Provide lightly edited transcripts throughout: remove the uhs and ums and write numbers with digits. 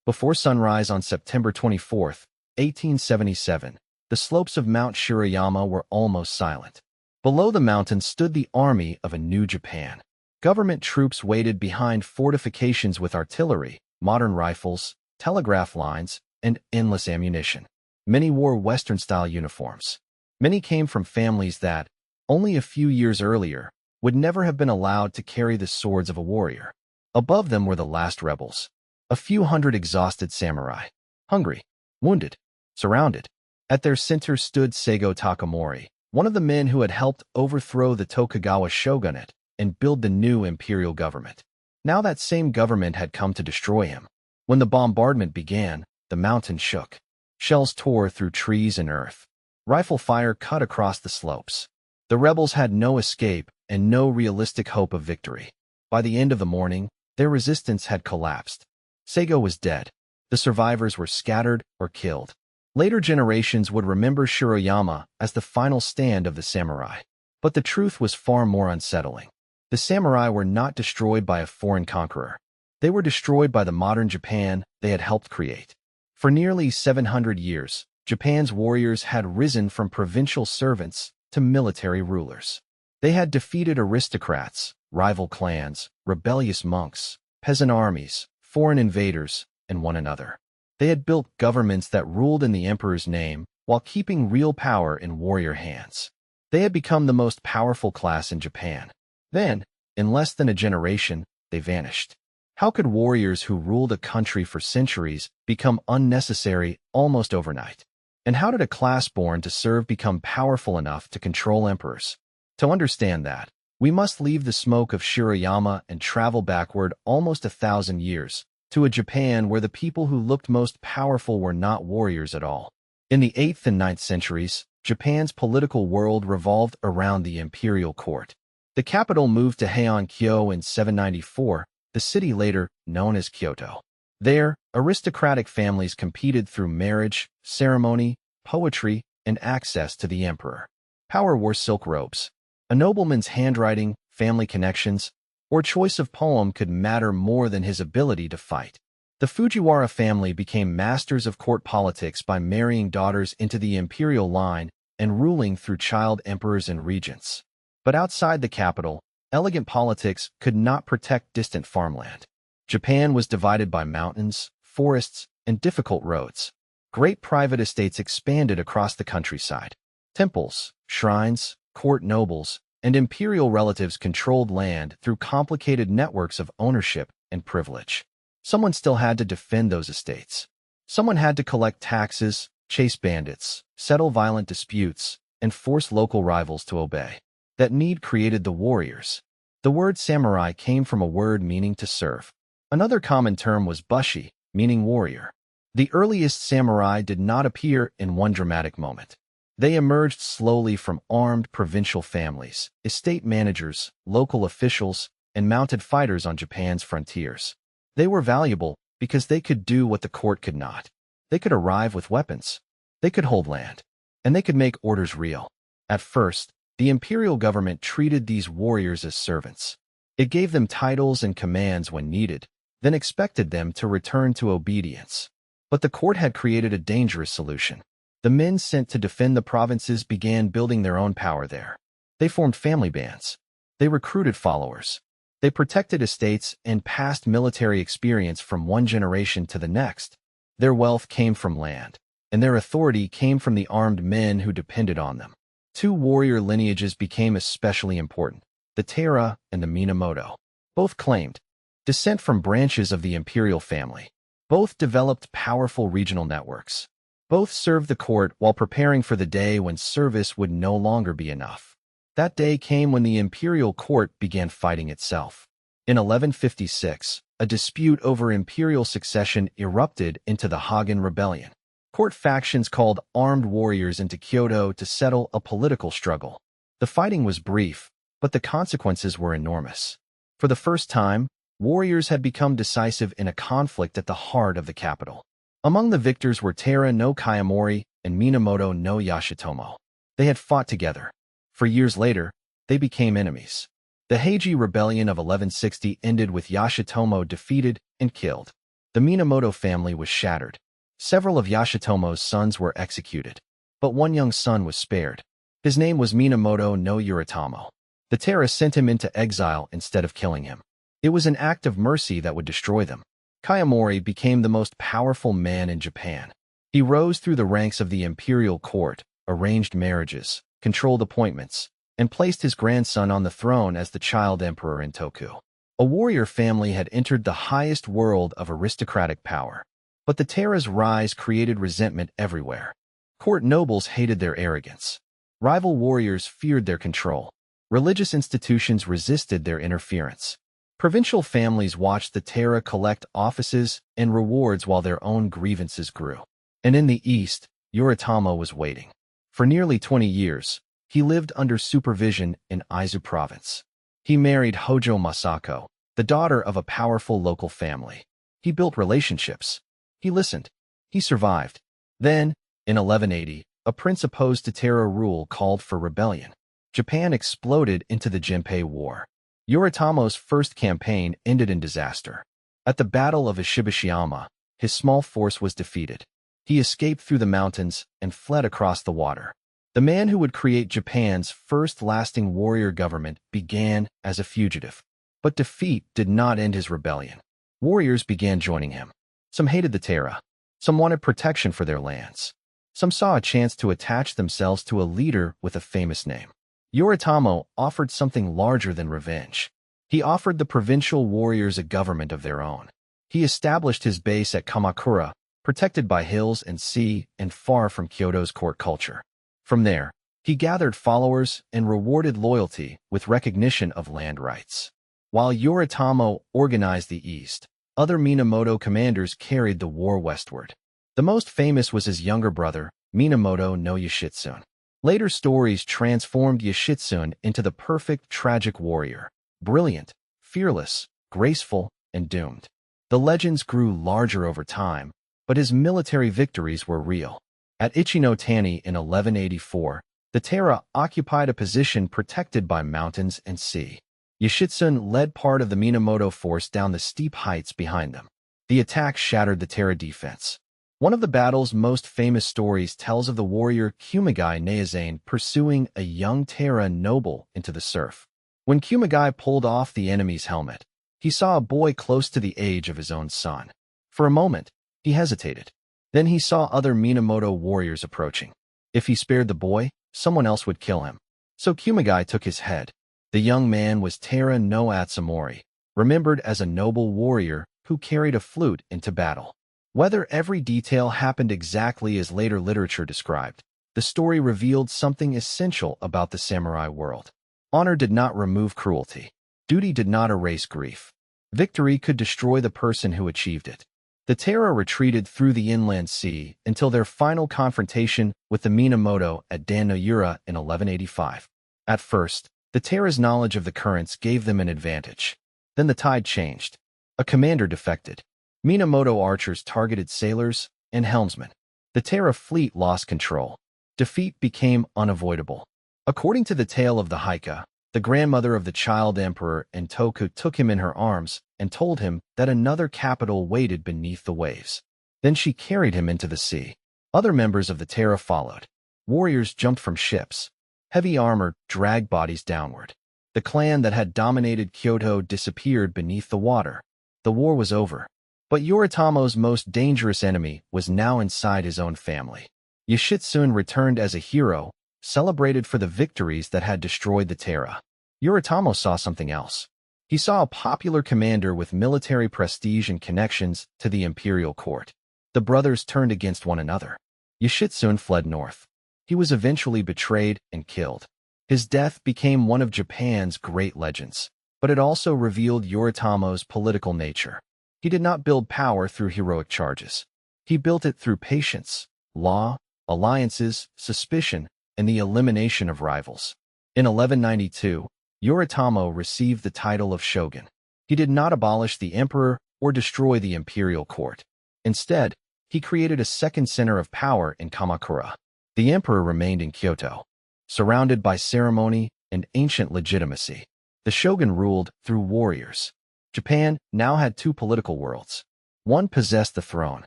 Before sunrise on September 24, 1877, the slopes of Mount Shiroyama were almost silent. Below the mountain stood the army of a new Japan. Government troops waited behind fortifications with artillery, modern rifles, telegraph lines, and endless ammunition. Many wore Western-style uniforms. Many came from families that, only a few years earlier, would never have been allowed to carry the swords of a warrior. Above them were the last rebels, a few hundred exhausted samurai, hungry, wounded, surrounded. At their center stood Saigo Takamori, one of the men who had helped overthrow the Tokugawa shogunate and build the new imperial government. Now that same government had come to destroy him. When the bombardment began, the mountain shook. Shells tore through trees and earth. Rifle fire cut across the slopes. The rebels had no escape and no realistic hope of victory. By the end of the morning, their resistance had collapsed. Saigo was dead. The survivors were scattered or killed. Later generations would remember Shiroyama as the final stand of the samurai. But the truth was far more unsettling. The samurai were not destroyed by a foreign conqueror. They were destroyed by the modern Japan they had helped create. For nearly 700 years, Japan's warriors had risen from provincial servants to military rulers. They had defeated aristocrats, rival clans, rebellious monks, peasant armies, foreign invaders, and one another. They had built governments that ruled in the emperor's name while keeping real power in warrior hands. They had become the most powerful class in Japan. Then, in less than a generation, they vanished. How could warriors who ruled a country for centuries become unnecessary almost overnight? And how did a class born to serve become powerful enough to control emperors? To understand that, we must leave the smoke of Shiroyama and travel backward almost 1,000 years, to a Japan where the people who looked most powerful were not warriors at all. In the 8th and 9th centuries, Japan's political world revolved around the imperial court. The capital moved to Heian in 794, the city later known as Kyoto. There, aristocratic families competed through marriage, ceremony, poetry, and access to the emperor. Power wore silk robes. A nobleman's handwriting, family connections, or choice of poem could matter more than his ability to fight. The Fujiwara family became masters of court politics by marrying daughters into the imperial line and ruling through child emperors and regents. But outside the capital, elegant politics could not protect distant farmland. Japan was divided by mountains, forests, and difficult roads. Great private estates expanded across the countryside. Temples, shrines, court nobles, and imperial relatives controlled land through complicated networks of ownership and privilege. Someone still had to defend those estates. Someone had to collect taxes, chase bandits, settle violent disputes, and force local rivals to obey. That need created the warriors. The word samurai came from a word meaning to serve. Another common term was bushi, meaning warrior. The earliest samurai did not appear in one dramatic moment. They emerged slowly from armed provincial families, estate managers, local officials, and mounted fighters on Japan's frontiers. They were valuable because they could do what the court could not. They could arrive with weapons. They could hold land. And they could make orders real. At first, the imperial government treated these warriors as servants. It gave them titles and commands when needed, then expected them to return to obedience. But the court had created a dangerous solution. The men sent to defend the provinces began building their own power there. They formed family bands. They recruited followers. They protected estates and passed military experience from one generation to the next. Their wealth came from land, and their authority came from the armed men who depended on them. Two warrior lineages became especially important, the Taira and the Minamoto. Both claimed descent from branches of the imperial family. Both developed powerful regional networks. Both served the court while preparing for the day when service would no longer be enough. That day came when the imperial court began fighting itself. In 1156, a dispute over imperial succession erupted into the Heian Rebellion. Court factions called armed warriors into Kyoto to settle a political struggle. The fighting was brief, but the consequences were enormous. For the first time, warriors had become decisive in a conflict at the heart of the capital. Among the victors were Taira no Kayamori and Minamoto no Yoshitomo. They had fought together. For years later, they became enemies. The Meiji Rebellion of 1160 ended with Yoshitomo defeated and killed. The Minamoto family was shattered. Several of Yoshitomo's sons were executed, but one young son was spared. His name was Minamoto no Yoritomo. The Taira sent him into exile instead of killing him. It was an act of mercy that would destroy them. Kayamori became the most powerful man in Japan. He rose through the ranks of the imperial court, arranged marriages, controlled appointments, and placed his grandson on the throne as the child emperor in Toku. A warrior family had entered the highest world of aristocratic power. But the Taira's rise created resentment everywhere. Court nobles hated their arrogance. Rival warriors feared their control. Religious institutions resisted their interference. Provincial families watched the Taira collect offices and rewards while their own grievances grew. And in the east, Yoritomo was waiting. For nearly 20 years, he lived under supervision in Aizu province. He married Hojo Masako, the daughter of a powerful local family. He built relationships. He listened. He survived. Then, in 1180, a prince opposed to Taira rule called for rebellion. Japan exploded into the Genpei War. Yoritomo's first campaign ended in disaster. At the Battle of Ishibashiyama, his small force was defeated. He escaped through the mountains and fled across the water. The man who would create Japan's first lasting warrior government began as a fugitive. But defeat did not end his rebellion. Warriors began joining him. Some hated the Taira. Some wanted protection for their lands. Some saw a chance to attach themselves to a leader with a famous name. Yoritomo offered something larger than revenge. He offered the provincial warriors a government of their own. He established his base at Kamakura, protected by hills and sea and far from Kyoto's court culture. From there, he gathered followers and rewarded loyalty with recognition of land rights. While Yoritomo organized the east, other Minamoto commanders carried the war westward. The most famous was his younger brother, Minamoto no Yoshitsune. Later stories transformed Yoshitsune into the perfect tragic warrior, brilliant, fearless, graceful, and doomed. The legends grew larger over time, but his military victories were real. At Ichi-no-Tani in 1184, the Taira occupied a position protected by mountains and sea. Yoshitsune led part of the Minamoto force down the steep heights behind them. The attack shattered the Taira defense. One of the battle's most famous stories tells of the warrior Kumagai Neizane pursuing a young Taira noble into the surf. When Kumagai pulled off the enemy's helmet, he saw a boy close to the age of his own son. For a moment, he hesitated. Then he saw other Minamoto warriors approaching. If he spared the boy, someone else would kill him. So Kumagai took his head. The young man was Taira no Atsumori, remembered as a noble warrior who carried a flute into battle. Whether every detail happened exactly as later literature described, the story revealed something essential about the samurai world. Honor did not remove cruelty. Duty did not erase grief. Victory could destroy the person who achieved it. The Taira retreated through the inland sea until their final confrontation with the Minamoto at Dan-no-Yura in 1185. At first, the Taira's knowledge of the currents gave them an advantage. Then the tide changed. A commander defected. Minamoto archers targeted sailors and helmsmen. The Taira fleet lost control. Defeat became unavoidable. According to the tale of the Heika, the grandmother of the child emperor in Toku took him in her arms and told him that another capital waited beneath the waves. Then she carried him into the sea. Other members of the Taira followed. Warriors jumped from ships. Heavy armor dragged bodies downward. The clan that had dominated Kyoto disappeared beneath the water. The war was over. But Yoritomo's most dangerous enemy was now inside his own family. Yoshitsune returned as a hero, celebrated for the victories that had destroyed the Taira. Yoritomo saw something else. He saw a popular commander with military prestige and connections to the imperial court. The brothers turned against one another. Yoshitsune fled north. He was eventually betrayed and killed. His death became one of Japan's great legends, but it also revealed Yoritomo's political nature. He did not build power through heroic charges. He built it through patience, law, alliances, suspicion, and the elimination of rivals. In 1192, Yoritomo received the title of shogun. He did not abolish the emperor or destroy the imperial court. Instead, he created a second center of power in Kamakura. The emperor remained in Kyoto, surrounded by ceremony and ancient legitimacy. The shogun ruled through warriors. Japan now had two political worlds. One possessed the throne,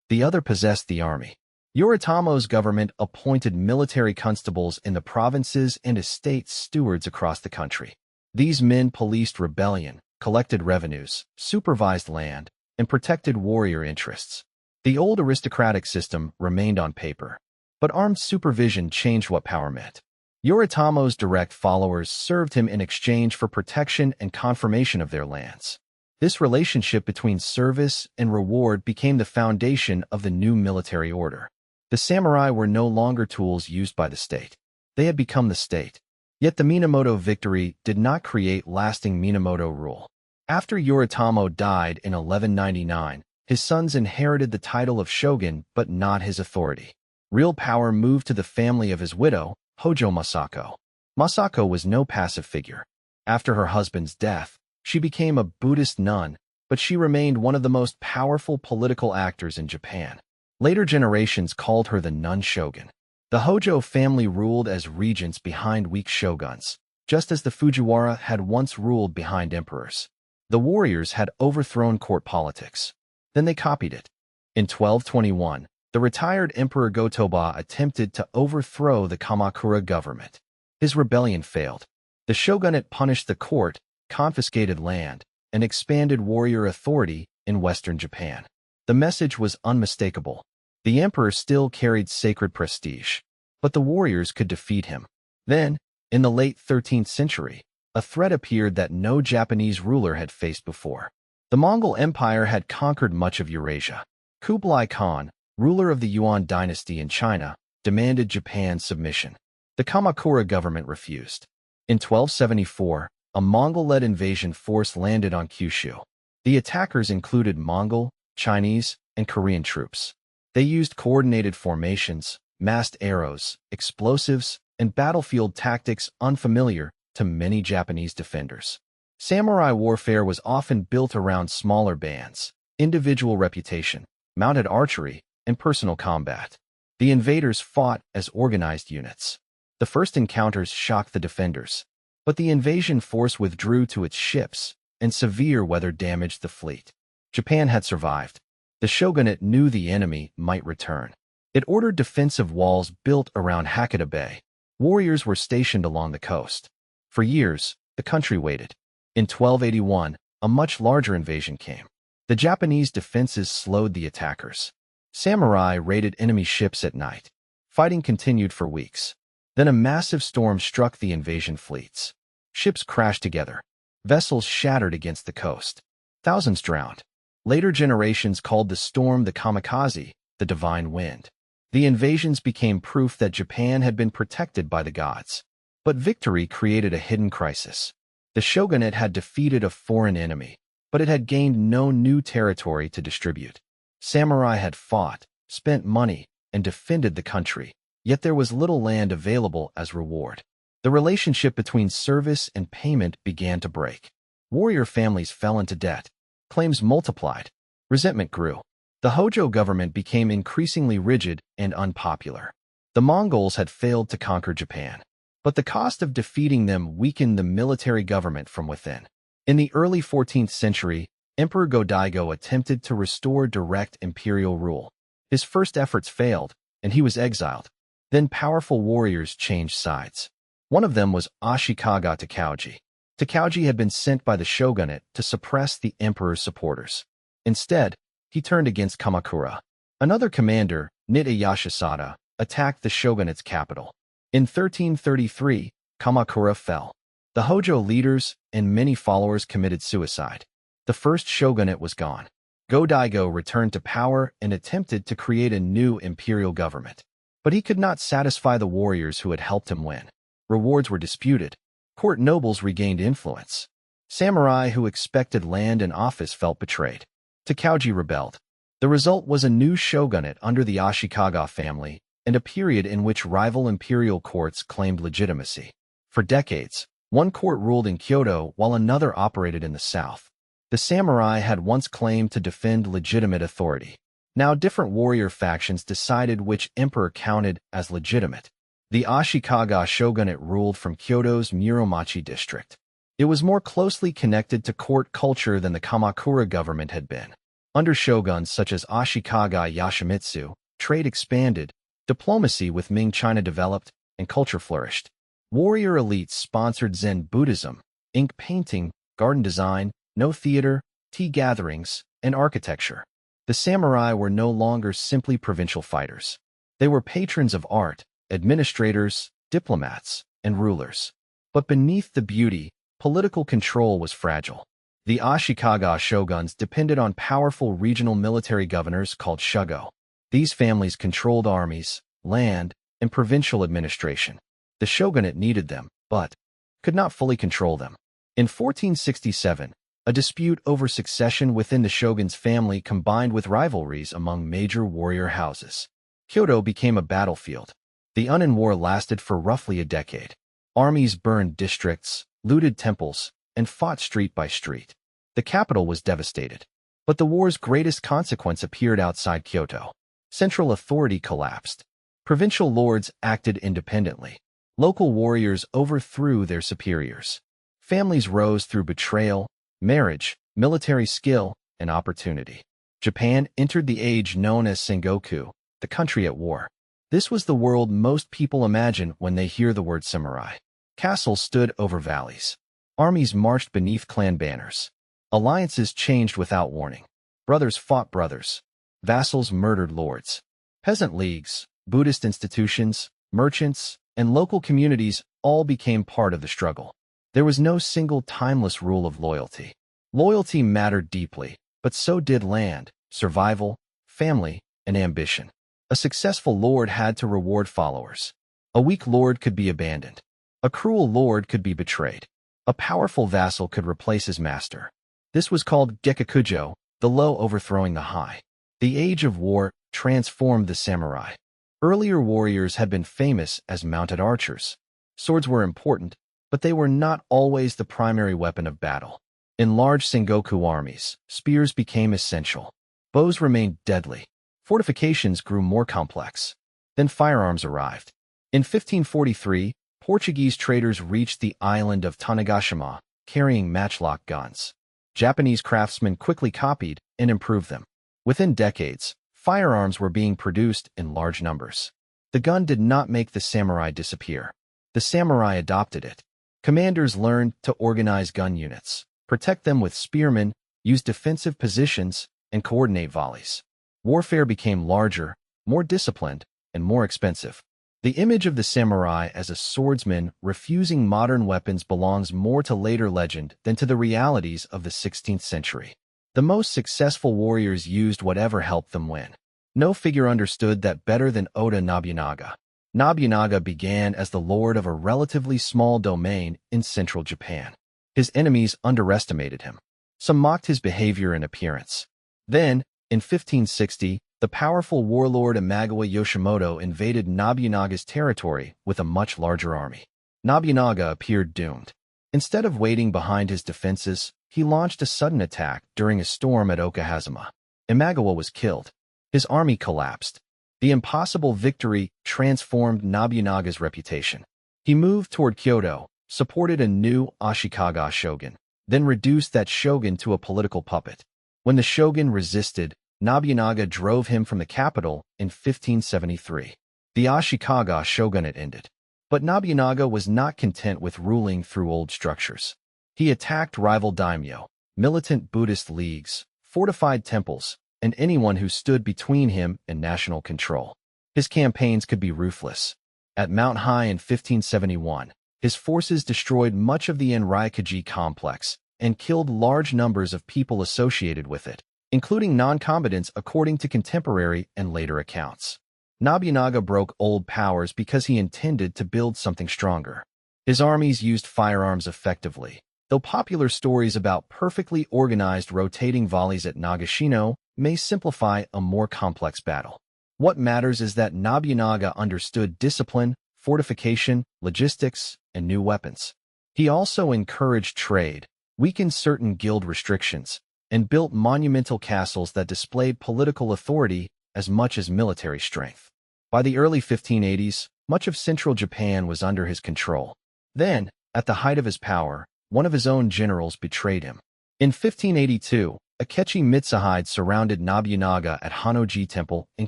the other possessed the army. Yoritomo's government appointed military constables in the provinces and estate stewards across the country. These men policed rebellion, collected revenues, supervised land, and protected warrior interests. The old aristocratic system remained on paper, but armed supervision changed what power meant. Yoritomo's direct followers served him in exchange for protection and confirmation of their lands. This relationship between service and reward became the foundation of the new military order. The samurai were no longer tools used by the state. They had become the state. Yet the Minamoto victory did not create lasting Minamoto rule. After Yoritomo died in 1199, his sons inherited the title of shogun but not his authority. Real power moved to the family of his widow, Hojo Masako. Masako was no passive figure. After her husband's death, she became a Buddhist nun, but she remained one of the most powerful political actors in Japan. Later generations called her the nun shogun. The Hojo family ruled as regents behind weak shoguns, just as the Fujiwara had once ruled behind emperors. The warriors had overthrown court politics. Then they copied it. In 1221, the retired Emperor Go-Toba attempted to overthrow the Kamakura government. His rebellion failed. The shogunate punished the court, confiscated land, and expanded warrior authority in western Japan. The message was unmistakable. The emperor still carried sacred prestige, but the warriors could defeat him. Then, in the late 13th century, a threat appeared that no Japanese ruler had faced before. The Mongol Empire had conquered much of Eurasia. Kublai Khan, ruler of the Yuan dynasty in China, demanded Japan's submission. The Kamakura government refused. In 1274, a Mongol-led invasion force landed on Kyushu. The attackers included Mongol, Chinese, and Korean troops. They used coordinated formations, massed arrows, explosives, and battlefield tactics unfamiliar to many Japanese defenders. Samurai warfare was often built around smaller bands, individual reputation, mounted archery, and personal combat. The invaders fought as organized units. The first encounters shocked the defenders, but the invasion force withdrew to its ships, and severe weather damaged the fleet. Japan had survived. The shogunate knew the enemy might return. It ordered defensive walls built around Hakata Bay. Warriors were stationed along the coast. For years, the country waited. In 1281, a much larger invasion came. The Japanese defenses slowed the attackers. Samurai raided enemy ships at night. Fighting continued for weeks. Then a massive storm struck the invasion fleets. Ships crashed together. Vessels shattered against the coast. Thousands drowned. Later generations called the storm the kamikaze, the divine wind. The invasions became proof that Japan had been protected by the gods. But victory created a hidden crisis. The shogunate had defeated a foreign enemy, but it had gained no new territory to distribute. Samurai had fought, spent money, and defended the country, yet there was little land available as reward. The relationship between service and payment began to break. Warrior families fell into debt. Claims multiplied. Resentment grew. The Hojo government became increasingly rigid and unpopular. The Mongols had failed to conquer Japan, but the cost of defeating them weakened the military government from within. In the early 14th century, Emperor Go-Daigo attempted to restore direct imperial rule. His first efforts failed, and he was exiled. Then powerful warriors changed sides. One of them was Ashikaga Takauji. Takauji had been sent by the shogunate to suppress the emperor's supporters. Instead, he turned against Kamakura. Another commander, Nita Yashisada, attacked the shogunate's capital. In 1333, Kamakura fell. The Hojo leaders and many followers committed suicide. The first shogunate was gone. Go-Daigo returned to power and attempted to create a new imperial government. But he could not satisfy the warriors who had helped him win. Rewards were disputed. Court nobles regained influence. Samurai who expected land and office felt betrayed. Takauji rebelled. The result was a new shogunate under the Ashikaga family and a period in which rival imperial courts claimed legitimacy. For decades, one court ruled in Kyoto while another operated in the south. The samurai had once claimed to defend legitimate authority. Now different warrior factions decided which emperor counted as legitimate. The Ashikaga shogunate ruled from Kyoto's Muromachi district. It was more closely connected to court culture than the Kamakura government had been. Under shoguns such as Ashikaga Yoshimitsu, trade expanded, diplomacy with Ming China developed, and culture flourished. Warrior elites sponsored Zen Buddhism, ink painting, garden design, no theater, tea gatherings, and architecture. The samurai were no longer simply provincial fighters. They were patrons of art, administrators, diplomats, and rulers. But beneath the beauty, political control was fragile. The Ashikaga shoguns depended on powerful regional military governors called shugo. These families controlled armies, land, and provincial administration. The shogunate needed them, but could not fully control them. In 1467, a dispute over succession within the shogun's family combined with rivalries among major warrior houses. Kyoto became a battlefield. The Unin War lasted for roughly a decade. Armies burned districts, looted temples, and fought street by street. The capital was devastated. But the war's greatest consequence appeared outside Kyoto. Central authority collapsed. Provincial lords acted independently. Local warriors overthrew their superiors. Families rose through betrayal, marriage, military skill, and opportunity. Japan entered the age known as Sengoku, the country at war. This was the world most people imagine when they hear the word samurai. Castles stood over valleys. Armies marched beneath clan banners. Alliances changed without warning. Brothers fought brothers. Vassals murdered lords. Peasant leagues, Buddhist institutions, merchants, and local communities all became part of the struggle. There was no single timeless rule of loyalty. Loyalty mattered deeply, but so did land, survival, family, and ambition. A successful lord had to reward followers. A weak lord could be abandoned. A cruel lord could be betrayed. A powerful vassal could replace his master. This was called Gekukujo, the low overthrowing the high. The age of war transformed the samurai. Earlier warriors had been famous as mounted archers. Swords were important, but they were not always the primary weapon of battle. In large Sengoku armies, spears became essential. Bows remained deadly. Fortifications grew more complex. Then firearms arrived. In 1543, Portuguese traders reached the island of Tanegashima, carrying matchlock guns. Japanese craftsmen quickly copied and improved them. Within decades, firearms were being produced in large numbers. The gun did not make the samurai disappear. The samurai adopted it. Commanders learned to organize gun units, protect them with spearmen, use defensive positions, and coordinate volleys. Warfare became larger, more disciplined, and more expensive. The image of the samurai as a swordsman refusing modern weapons belongs more to later legend than to the realities of the 16th century. The most successful warriors used whatever helped them win. No figure understood that better than Oda Nobunaga. Nobunaga began as the lord of a relatively small domain in central Japan. His enemies underestimated him. Some mocked his behavior and appearance. Then, in 1560, the powerful warlord Imagawa Yoshimoto invaded Nobunaga's territory with a much larger army. Nobunaga appeared doomed. Instead of waiting behind his defenses, he launched a sudden attack during a storm at Okahazama. Imagawa was killed. His army collapsed. The impossible victory transformed Nobunaga's reputation. He moved toward Kyoto, supported a new Ashikaga shogun, then reduced that shogun to a political puppet. When the shogun resisted, Nobunaga drove him from the capital in 1573. The Ashikaga shogunate ended. But Nobunaga was not content with ruling through old structures. He attacked rival daimyo, militant Buddhist leagues, fortified temples, and anyone who stood between him and national control. His campaigns could be ruthless. At Mount Heian in 1571, his forces destroyed much of the Enryakuji complex and killed large numbers of people associated with it, including non-combatants according to contemporary and later accounts. Nobunaga broke old powers because he intended to build something stronger. His armies used firearms effectively, though popular stories about perfectly organized rotating volleys at Nagashino may simplify a more complex battle. What matters is that Nobunaga understood discipline, fortification, logistics, and new weapons. He also encouraged trade, weakened certain guild restrictions, and built monumental castles that displayed political authority as much as military strength. By the early 1580s, much of central Japan was under his control. Then, at the height of his power, one of his own generals betrayed him. In 1582, Akechi Mitsuhide surrounded Nobunaga at Honnoji Temple in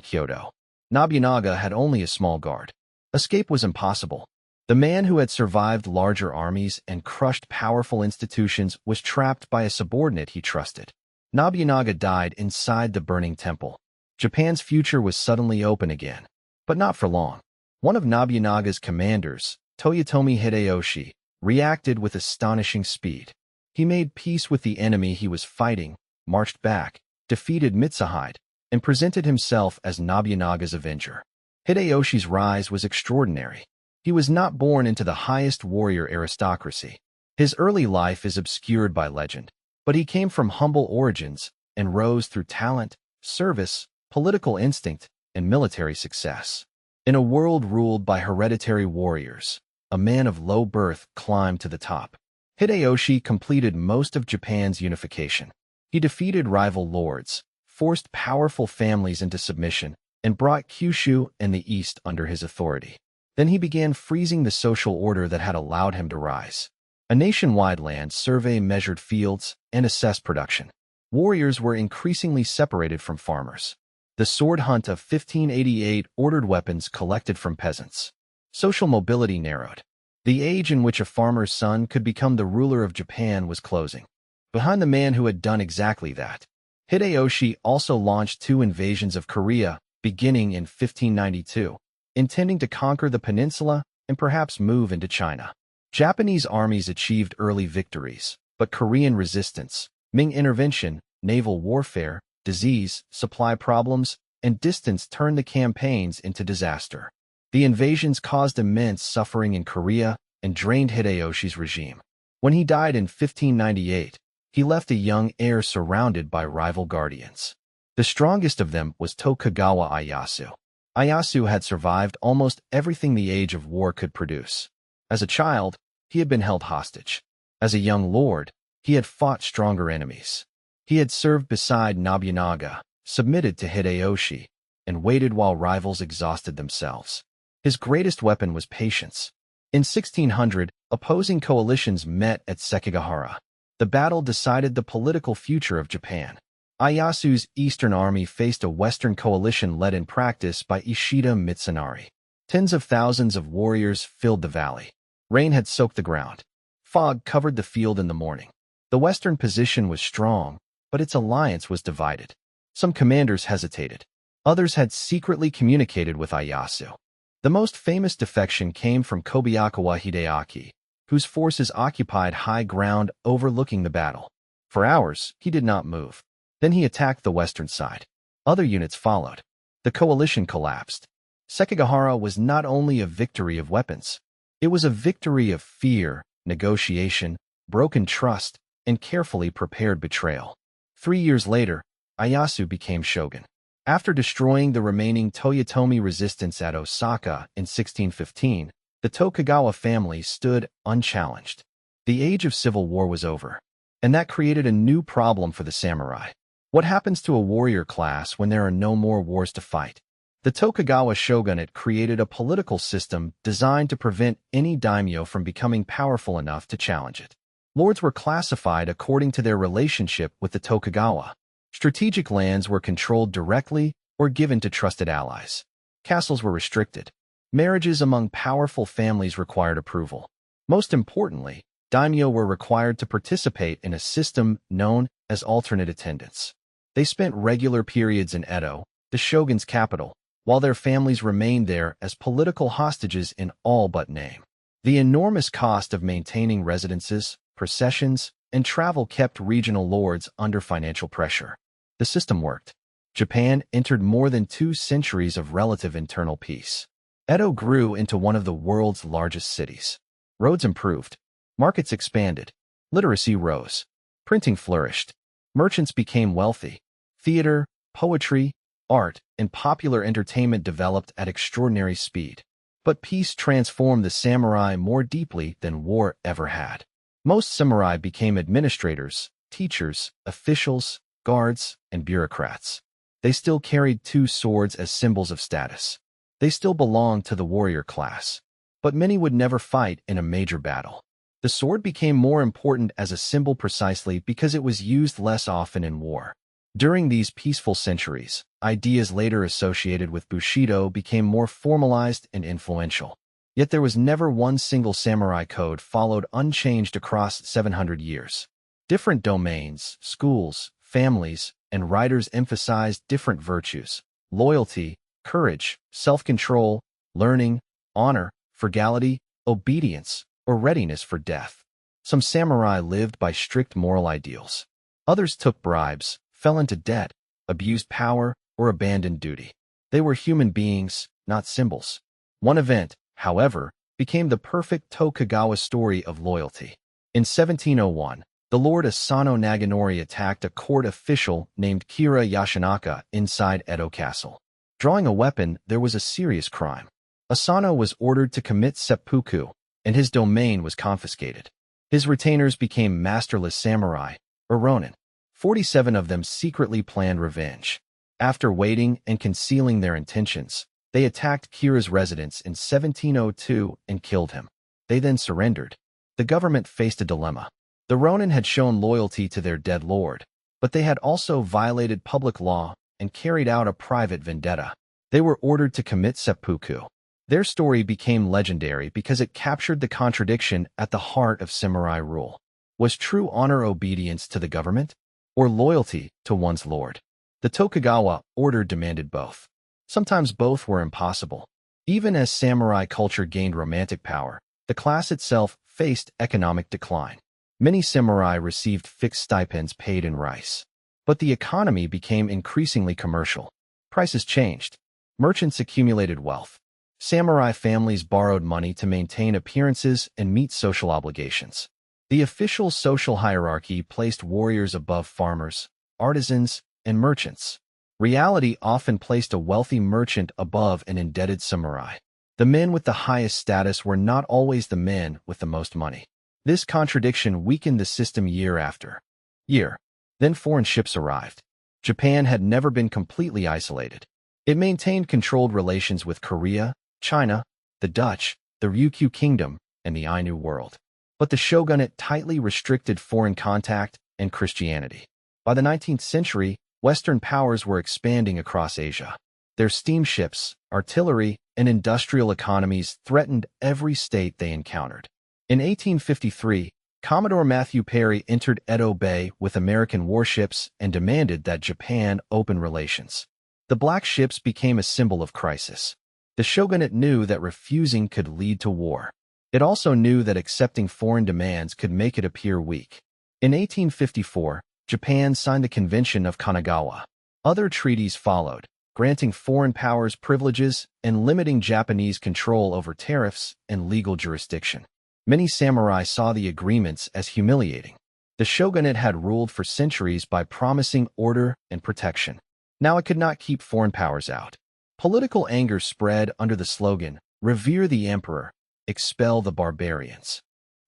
Kyoto. Nobunaga had only a small guard. Escape was impossible. The man who had survived larger armies and crushed powerful institutions was trapped by a subordinate he trusted. Nobunaga died inside the burning temple. Japan's future was suddenly open again. But not for long. One of Nobunaga's commanders, Toyotomi Hideyoshi, reacted with astonishing speed. He made peace with the enemy he was fighting, marched back, defeated Mitsuhide, and presented himself as Nobunaga's avenger. Hideyoshi's rise was extraordinary. He was not born into the highest warrior aristocracy. His early life is obscured by legend, but he came from humble origins and rose through talent, service, political instinct, and military success. In a world ruled by hereditary warriors, a man of low birth climbed to the top. Hideyoshi completed most of Japan's unification. He defeated rival lords, forced powerful families into submission, and brought Kyushu and the East under his authority. Then he began freezing the social order that had allowed him to rise. A nationwide land survey measured fields and assessed production. Warriors were increasingly separated from farmers. The sword hunt of 1588 ordered weapons collected from peasants. Social mobility narrowed. The age in which a farmer's son could become the ruler of Japan was closing. Behind the man who had done exactly that, Hideyoshi also launched 2 invasions of Korea, beginning in 1592, intending to conquer the peninsula and perhaps move into China. Japanese armies achieved early victories, but Korean resistance, Ming intervention, naval warfare, disease, supply problems, and distance turned the campaigns into disaster. The invasions caused immense suffering in Korea and drained Hideyoshi's regime. When he died in 1598, he left a young heir surrounded by rival guardians. The strongest of them was Tokugawa Ieyasu. Ieyasu had survived almost everything the age of war could produce. As a child, he had been held hostage. As a young lord, he had fought stronger enemies. He had served beside Nobunaga, submitted to Hideyoshi, and waited while rivals exhausted themselves. His greatest weapon was patience. In 1600, opposing coalitions met at Sekigahara. The battle decided the political future of Japan. Ieyasu's Eastern Army faced a Western coalition led in practice by Ishida Mitsunari. Tens of thousands of warriors filled the valley. Rain had soaked the ground. Fog covered the field in the morning. The Western position was strong, but its alliance was divided. Some commanders hesitated. Others had secretly communicated with Ieyasu. The most famous defection came from Kobayakawa Hideaki, whose forces occupied high ground overlooking the battle. For hours, he did not move. Then he attacked the western side. Other units followed. The coalition collapsed. Sekigahara was not only a victory of weapons. It was a victory of fear, negotiation, broken trust, and carefully prepared betrayal. 3 years later, Ieyasu became shogun. After destroying the remaining Toyotomi resistance at Osaka in 1615, the Tokugawa family stood unchallenged. The age of civil war was over, and that created a new problem for the samurai. What happens to a warrior class when there are no more wars to fight? The Tokugawa shogunate created a political system designed to prevent any daimyo from becoming powerful enough to challenge it. Lords were classified according to their relationship with the Tokugawa. Strategic lands were controlled directly or given to trusted allies. Castles were restricted. Marriages among powerful families required approval. Most importantly, daimyo were required to participate in a system known as alternate attendance. They spent regular periods in Edo, the shogun's capital, while their families remained there as political hostages in all but name. The enormous cost of maintaining residences, processions, and travel kept regional lords under financial pressure. The system worked. Japan entered more than 2 centuries of relative internal peace. Edo grew into one of the world's largest cities. Roads improved. Markets expanded. Literacy rose. Printing flourished. Merchants became wealthy. Theater, poetry, art, and popular entertainment developed at extraordinary speed. But peace transformed the samurai more deeply than war ever had. Most samurai became administrators, teachers, officials, guards, and bureaucrats. They still carried 2 swords as symbols of status. They still belonged to the warrior class. But many would never fight in a major battle. The sword became more important as a symbol precisely because it was used less often in war. During these peaceful centuries, ideas later associated with bushido became more formalized and influential. Yet there was never one single samurai code followed unchanged across 700 years. Different domains, schools, families, and writers emphasized different virtues: loyalty, courage, self-control, learning, honor, frugality, obedience, or readiness for death. Some samurai lived by strict moral ideals. Others took bribes, fell into debt, abused power, or abandoned duty. They were human beings, not symbols. One event, however, became the perfect Tokugawa story of loyalty. In 1701, the Lord Asano Naganori attacked a court official named Kira Yashinaka inside Edo Castle. Drawing a weapon, there was a serious crime. Asano was ordered to commit seppuku, and his domain was confiscated. His retainers became masterless samurai, or ronin. 47 of them secretly planned revenge. After waiting and concealing their intentions, they attacked Kira's residence in 1702 and killed him. They then surrendered. The government faced a dilemma. The ronin had shown loyalty to their dead lord, but they had also violated public law and carried out a private vendetta. They were ordered to commit seppuku. Their story became legendary because it captured the contradiction at the heart of samurai rule. Was true honor obedience to the government, or loyalty to one's lord? The Tokugawa order demanded both. Sometimes both were impossible. Even as samurai culture gained romantic power, the class itself faced economic decline. Many samurai received fixed stipends paid in rice. But the economy became increasingly commercial. Prices changed. Merchants accumulated wealth. Samurai families borrowed money to maintain appearances and meet social obligations. The official social hierarchy placed warriors above farmers, artisans, and merchants. Reality often placed a wealthy merchant above an indebted samurai. The men with the highest status were not always the men with the most money. This contradiction weakened the system year after year. Then foreign ships arrived. Japan had never been completely isolated. It maintained controlled relations with Korea, China, the Dutch, the Ryukyu Kingdom, and the Ainu world. But the shogunate tightly restricted foreign contact and Christianity. By the 19th century, Western powers were expanding across Asia. Their steamships, artillery, and industrial economies threatened every state they encountered. In 1853, Commodore Matthew Perry entered Edo Bay with American warships and demanded that Japan open relations. The black ships became a symbol of crisis. The shogunate knew that refusing could lead to war. It also knew that accepting foreign demands could make it appear weak. In 1854, Japan signed the Convention of Kanagawa. Other treaties followed, granting foreign powers privileges and limiting Japanese control over tariffs and legal jurisdiction. Many samurai saw the agreements as humiliating. The shogunate had ruled for centuries by promising order and protection. Now it could not keep foreign powers out. Political anger spread under the slogan, "Revere the Emperor, expel the barbarians."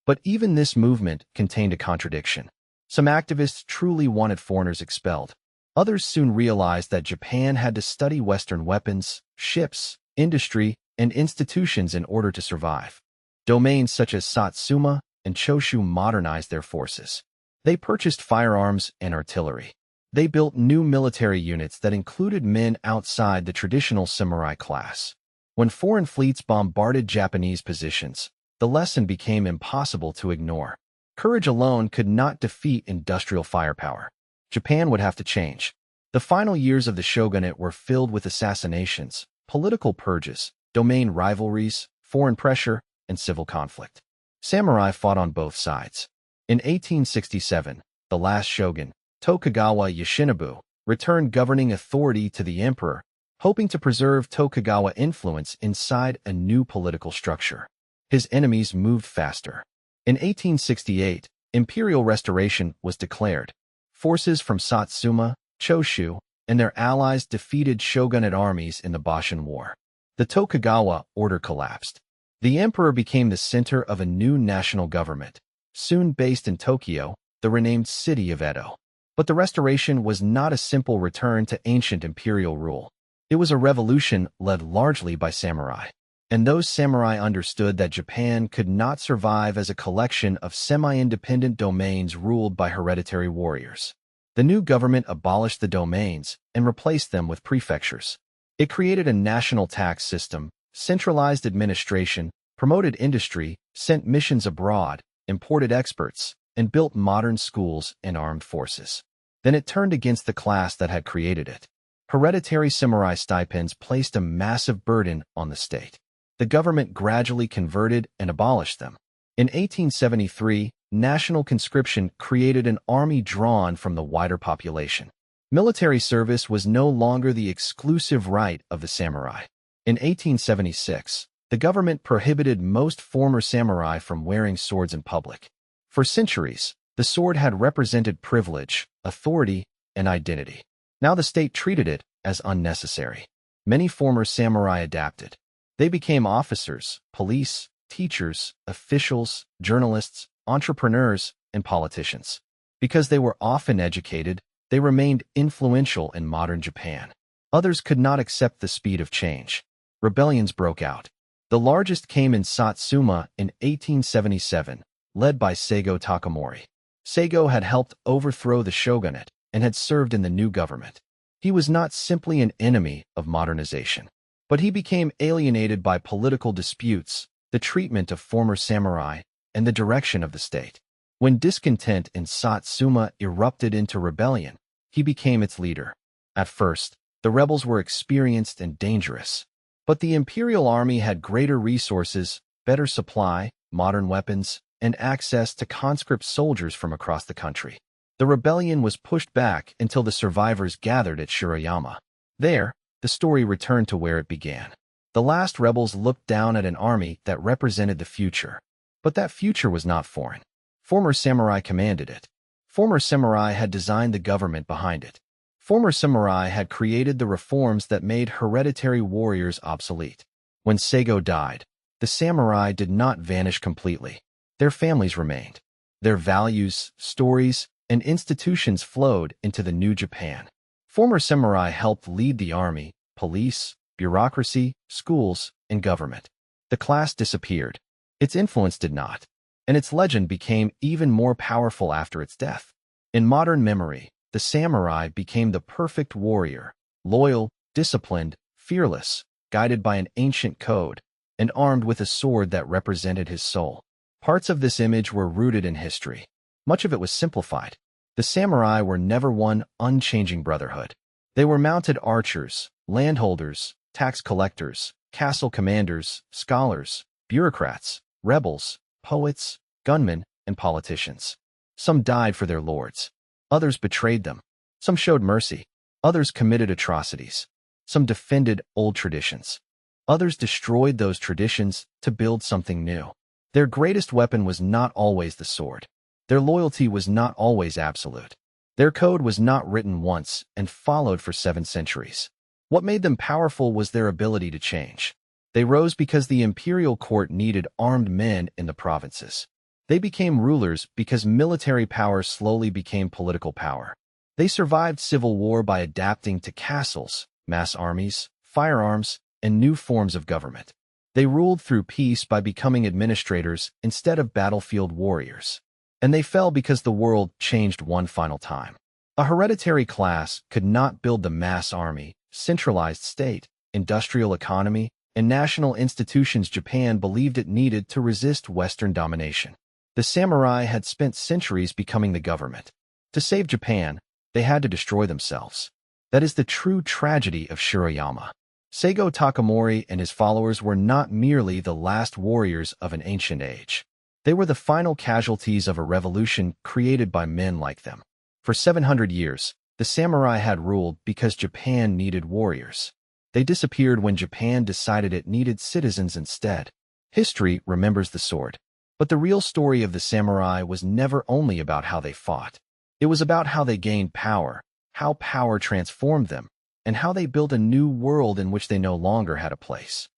But even this movement contained a contradiction. Some activists truly wanted foreigners expelled. Others soon realized that Japan had to study Western weapons, ships, industry, and institutions in order to survive. Domains such as Satsuma and Choshu modernized their forces. They purchased firearms and artillery. They built new military units that included men outside the traditional samurai class. When foreign fleets bombarded Japanese positions, the lesson became impossible to ignore. Courage alone could not defeat industrial firepower. Japan would have to change. The final years of the shogunate were filled with assassinations, political purges, domain rivalries, foreign pressure, and civil conflict. Samurai fought on both sides. In 1867, the last shogun, Tokugawa Yoshinobu, returned governing authority to the emperor, hoping to preserve Tokugawa influence inside a new political structure. His enemies moved faster. In 1868, imperial restoration was declared. Forces from Satsuma, Choshu, and their allies defeated shogunate armies in the Boshin War. The Tokugawa order collapsed. The emperor became the center of a new national government, soon based in Tokyo, the renamed city of Edo. But the restoration was not a simple return to ancient imperial rule. It was a revolution led largely by samurai. And those samurai understood that Japan could not survive as a collection of semi-independent domains ruled by hereditary warriors. The new government abolished the domains and replaced them with prefectures. It created a national tax system, centralized administration, promoted industry, sent missions abroad, imported experts, and built modern schools and armed forces. Then it turned against the class that had created it. Hereditary samurai stipends placed a massive burden on the state. The government gradually converted and abolished them. In 1873, national conscription created an army drawn from the wider population. Military service was no longer the exclusive right of the samurai. In 1876, the government prohibited most former samurai from wearing swords in public. For centuries, the sword had represented privilege, authority, and identity. Now the state treated it as unnecessary. Many former samurai adapted. They became officers, police, teachers, officials, journalists, entrepreneurs, and politicians. Because they were often educated, they remained influential in modern Japan. Others could not accept the speed of change. Rebellions broke out. The largest came in Satsuma in 1877, led by Saigo Takamori. Saigo had helped overthrow the shogunate and had served in the new government. He was not simply an enemy of modernization, but he became alienated by political disputes, the treatment of former samurai, and the direction of the state. When discontent in Satsuma erupted into rebellion, he became its leader. At first, the rebels were experienced and dangerous, but the imperial army had greater resources, better supply, modern weapons, and access to conscript soldiers from across the country. The rebellion was pushed back until the survivors gathered at Shiroyama. There, the story returned to where it began. The last rebels looked down at an army that represented the future. But that future was not foreign. Former samurai commanded it. Former samurai had designed the government behind it. Former samurai had created the reforms that made hereditary warriors obsolete. When Saigo died, the samurai did not vanish completely. Their families remained. Their values, stories, and institutions flowed into the new Japan. Former samurai helped lead the army, police, bureaucracy, schools, and government. The class disappeared. Its influence did not, and its legend became even more powerful after its death. In modern memory, the samurai became the perfect warrior, loyal, disciplined, fearless, guided by an ancient code, and armed with a sword that represented his soul. Parts of this image were rooted in history. Much of it was simplified. The samurai were never one unchanging brotherhood. They were mounted archers, landholders, tax collectors, castle commanders, scholars, bureaucrats, rebels, poets, gunmen, and politicians. Some died for their lords. Others betrayed them. Some showed mercy. Others committed atrocities. Some defended old traditions. Others destroyed those traditions to build something new. Their greatest weapon was not always the sword. Their loyalty was not always absolute. Their code was not written once and followed for 7 centuries. What made them powerful was their ability to change. They rose because the imperial court needed armed men in the provinces. They became rulers because military power slowly became political power. They survived civil war by adapting to castles, mass armies, firearms, and new forms of government. They ruled through peace by becoming administrators instead of battlefield warriors. And they fell because the world changed one final time. A hereditary class could not build the mass army, centralized state, industrial economy, and national institutions Japan believed it needed to resist Western domination. The samurai had spent centuries becoming the government. To save Japan, they had to destroy themselves. That is the true tragedy of Shiroyama. Saigo Takamori and his followers were not merely the last warriors of an ancient age. They were the final casualties of a revolution created by men like them. For 700 years, the samurai had ruled because Japan needed warriors. They disappeared when Japan decided it needed citizens instead. History remembers the sword. But the real story of the samurai was never only about how they fought. It was about how they gained power, how power transformed them, and how they built a new world in which they no longer had a place.